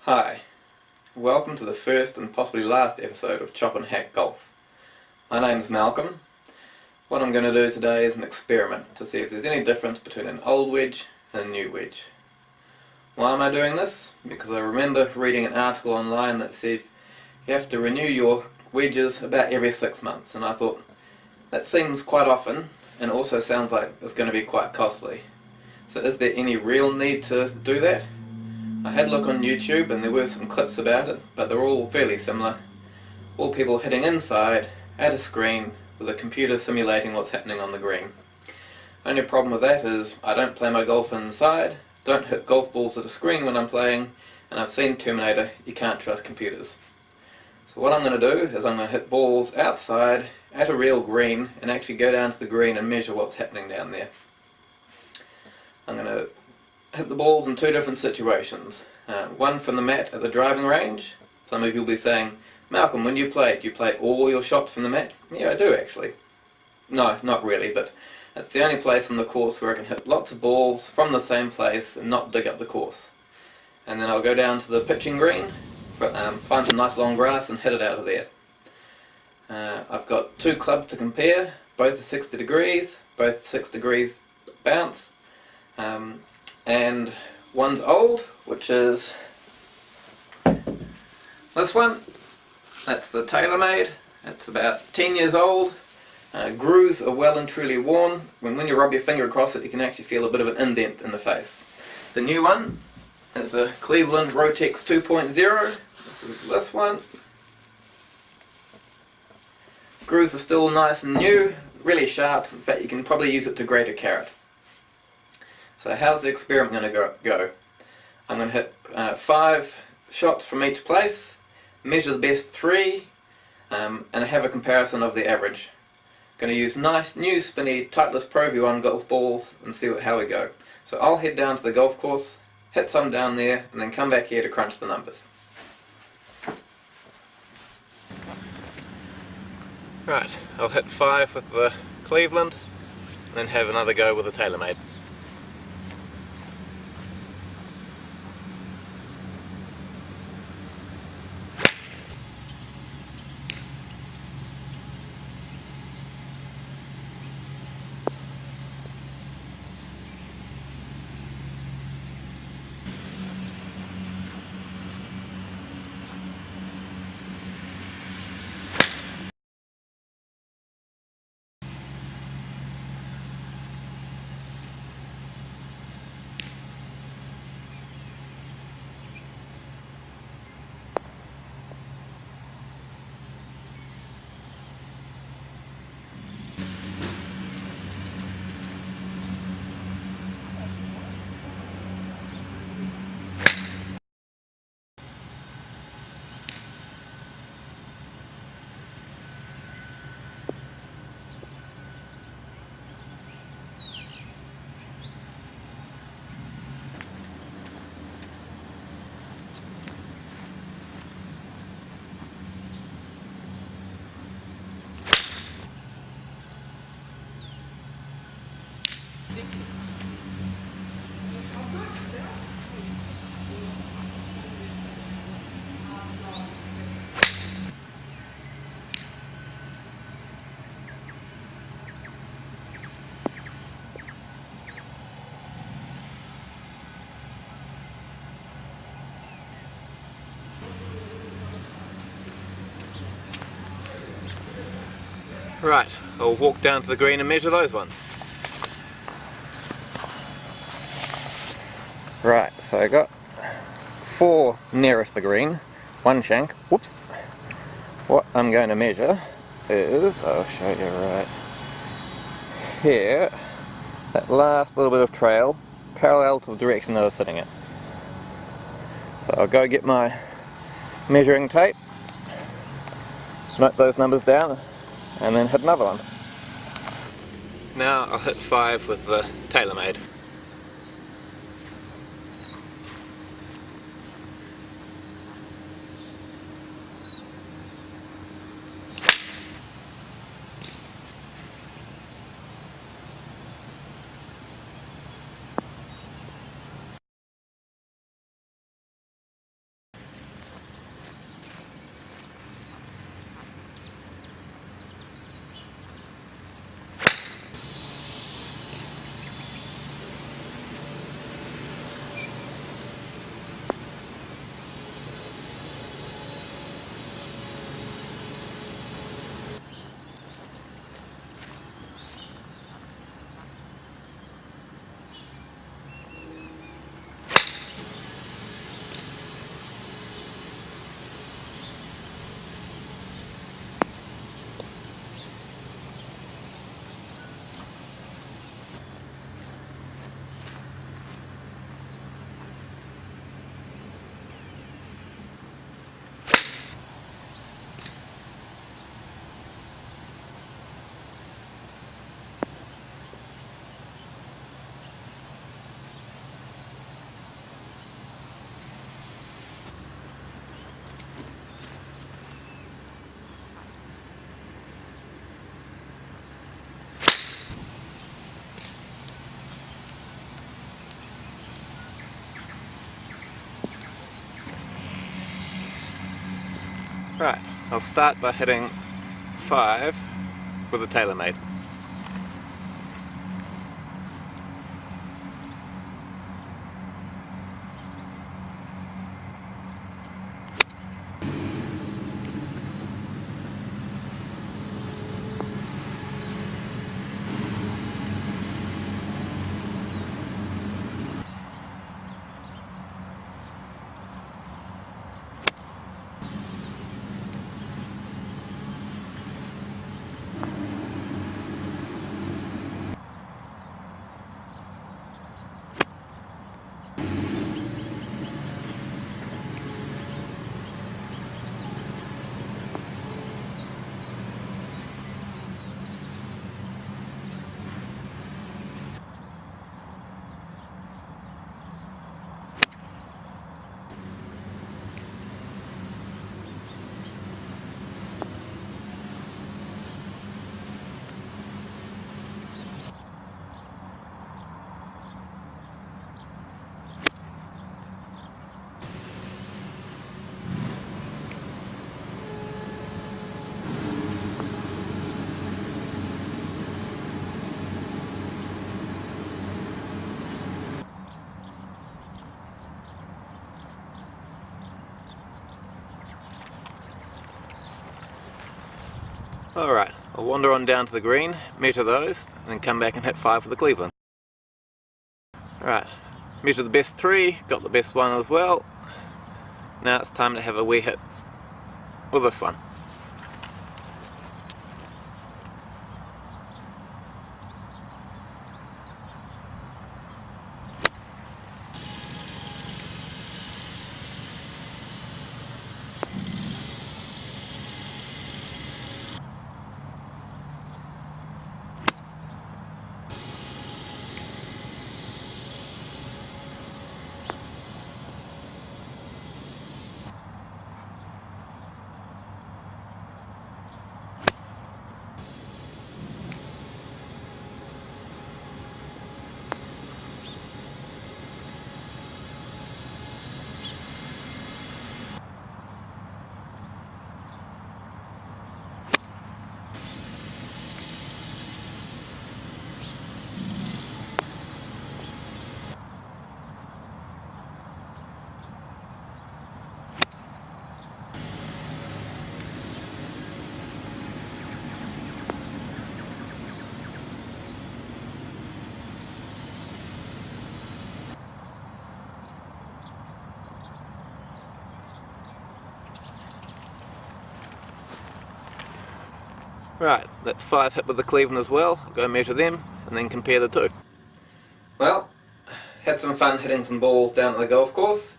Hi, welcome to the first and possibly last episode of Chop and Hack Golf. My name's Malcolm. What I'm going to do today is an experiment to see if there's any difference between an old wedge and a new wedge. Why am I doing this? Because I remember reading an article online that said you have to renew your wedges about every 6 months, and I thought that seems quite often and also sounds like it's going to be quite costly. So is there any real need to do that? I had a look on YouTube and there were some clips about it, but they're all fairly similar. All people hitting inside at a screen with a computer simulating what's happening on the green. Only problem with that is I don't play my golf inside, don't hit golf balls at a screen when I'm playing, and I've seen Terminator, you can't trust computers. So what I'm going to do is I'm going to hit balls outside at a real green and actually go down to the green and measure what's happening down there. I'm going to hit the balls in two different situations. One from the mat at the driving range. Some of you will be saying, Malcolm, when you play, do you play all your shots from the mat? Yeah, I do actually. No, not really, but it's the only place on the course where I can hit lots of balls from the same place and not dig up the course. And then I'll go down to the pitching green, find some nice long grass and hit it out of there. I've got two clubs to compare, both are 60 degrees, both 6 degrees bounce. And one's old, which is this one. That's the TaylorMade. It's about 10 years old. Grooves are well and truly worn. When you rub your finger across it, you can actually feel a bit of an indent in the face. The new one is a Cleveland Rotex 2.0. This is this one. Grooves are still nice and new, really sharp. In fact, you can probably use it to grate a carrot. So how's the experiment going to go? I'm going to hit 5 shots from each place, measure the best 3, and have a comparison of the average. I'm going to use nice new spinny Titleist Pro V1 golf balls and see how we go. So I'll head down to the golf course, hit some down there, and then come back here to crunch the numbers. Right, I'll hit 5 with the Cleveland, and then have another go with the TaylorMade. Right, I'll walk down to the green and measure those ones. Right, so I got 4 nearest the green, 1 shank. Whoops. What I'm going to measure is, I'll show you right here, that last little bit of trail parallel to the direction that I was sitting in. So I'll go get my measuring tape, note those numbers down, and then hit another one. Now I'll hit 5 with the TaylorMade. I'll start by hitting 5 with a TaylorMade. Alright, I'll wander on down to the green, measure those, and then come back and hit 5 for the Cleveland. Alright, measure the best 3, got the best one as well. Now it's time to have a wee hit with this one. Right, that's 5 hit with the Cleveland as well. I'll go measure them and then compare the two. Well, had some fun hitting some balls down at the golf course.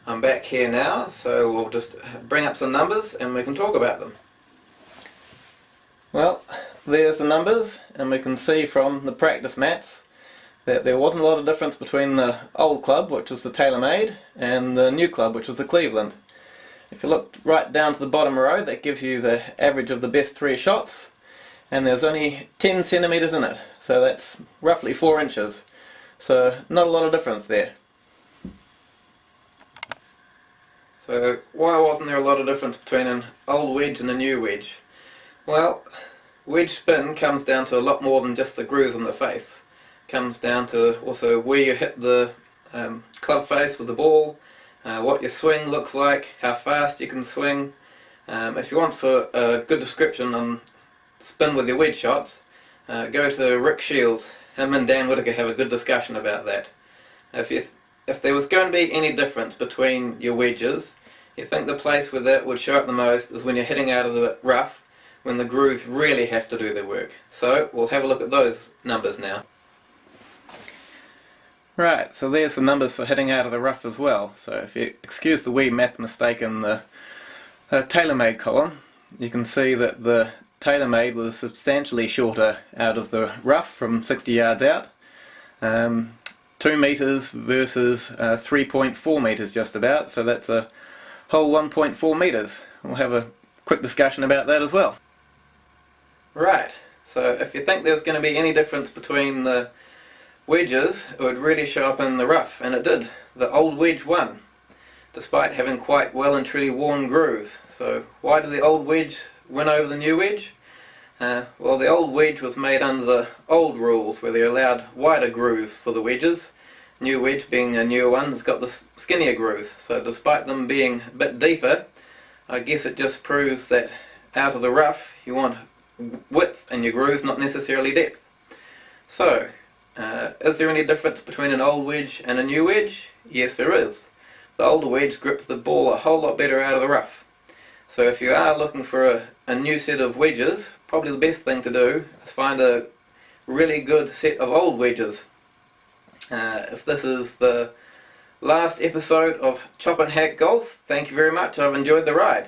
I'm back here now, so we'll just bring up some numbers and we can talk about them. Well, there's the numbers, and we can see from the practice mats that there wasn't a lot of difference between the old club, which was the TaylorMade, and the new club, which was the Cleveland. If you look right down to the bottom row, that gives you the average of the best 3 shots, and there's only 10 centimetres in it, so that's roughly 4 inches. So not a lot of difference there. So why wasn't there a lot of difference between an old wedge and a new wedge? Well, wedge spin comes down to a lot more than just the grooves on the face. It comes down to also where you hit the club face with the ball, what your swing looks like, how fast you can swing. If you want for a good description on spin with your wedge shots, go to Rick Shields. Him and Dan Whitaker have a good discussion about that. If there was going to be any difference between your wedges, you think the place where that would show up the most is when you're hitting out of the rough, when the grooves really have to do their work. So we'll have a look at those numbers now. Right, so there's the numbers for hitting out of the rough as well. So if you excuse the wee math mistake in the TaylorMade column, you can see that the TaylorMade was substantially shorter out of the rough from 60 yards out. 2 metres versus 3.4 metres just about, so that's a whole 1.4 metres. We'll have a quick discussion about that as well. Right, so if you think there's going to be any difference between the wedges, it would really show up in the rough, and it did. The old wedge won. despite having quite well and truly worn grooves. So why did the old wedge win over the new wedge? Well, the old wedge was made under the old rules where they allowed wider grooves for the wedges. New wedge, being a newer one, has got the skinnier grooves. So despite them being a bit deeper, I guess it just proves that out of the rough you want width in your grooves, not necessarily depth. So, is there any difference between an old wedge and a new wedge? Yes, there is. The older wedge grips the ball a whole lot better out of the rough. So if you are looking for a new set of wedges, probably the best thing to do is find a really good set of old wedges. If this is the last episode of Chop and Hack Golf, thank you very much. I've enjoyed the ride.